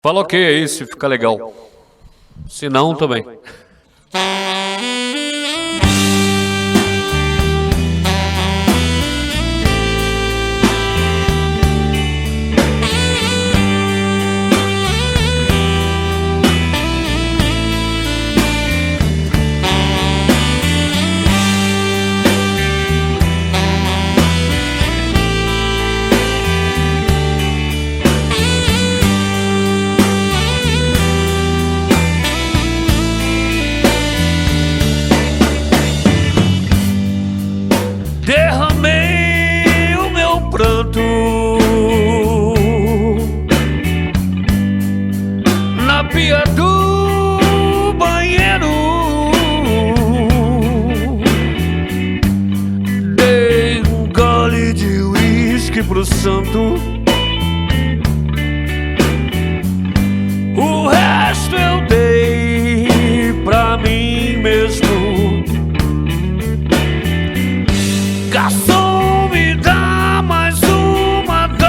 Fala ok aí, se fica legal. Se não, também. Derramei o meu pranto na pia do banheiro, dei um gole de uísque pro santo, o resto eu dei pra mim mesmo. Garçom, me dá mais uma dose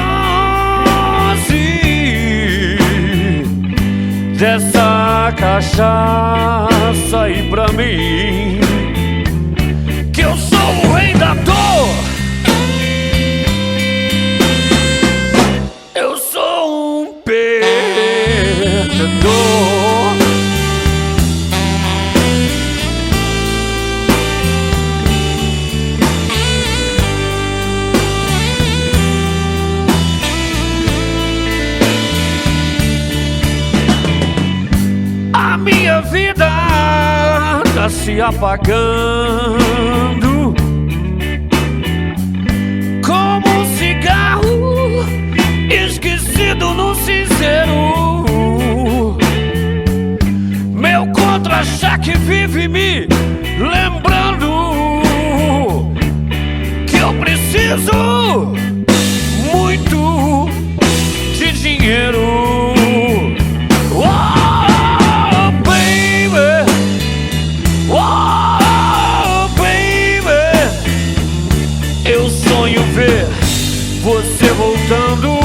dessa cachaça aí pra mim, que eu sou o rei da dor. Eu sou um perdedor. A minha vida tá se apagando como um cigarro esquecido no cinzeiro. Meu contra-cheque vive me lembrando que eu preciso muito de dinheiro. Ver você voltando,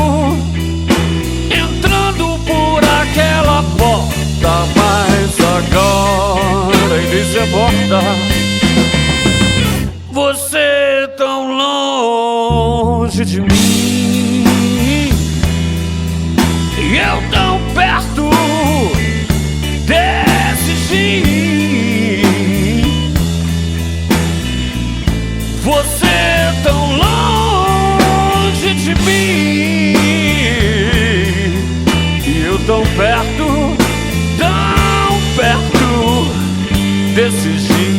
entrando por aquela porta, mas agora em vez de porta, você tão longe de mim e eu tão perto desse fim. Você tão longe de mim e eu tão perto desse fim.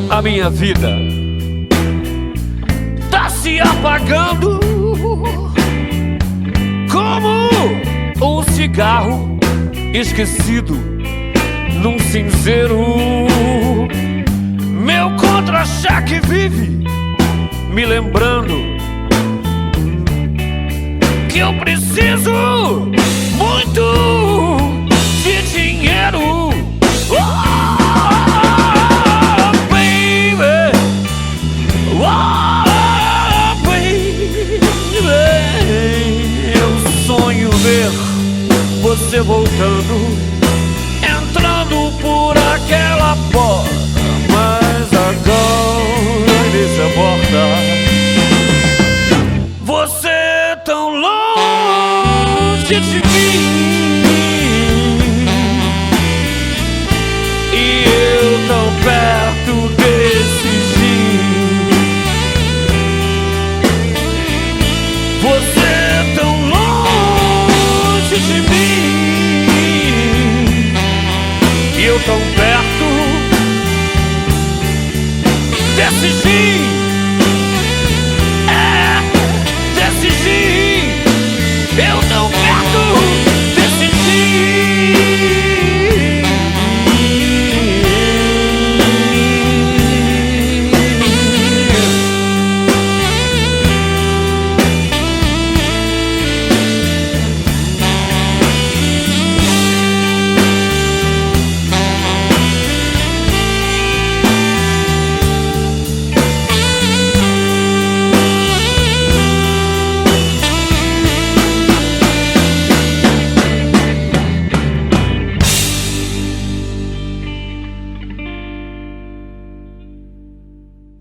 A minha vida tá se apagando como um cigarro esquecido num cinzeiro. Meu contra-cheque vive me lembrando que eu preciso muito de dinheiro.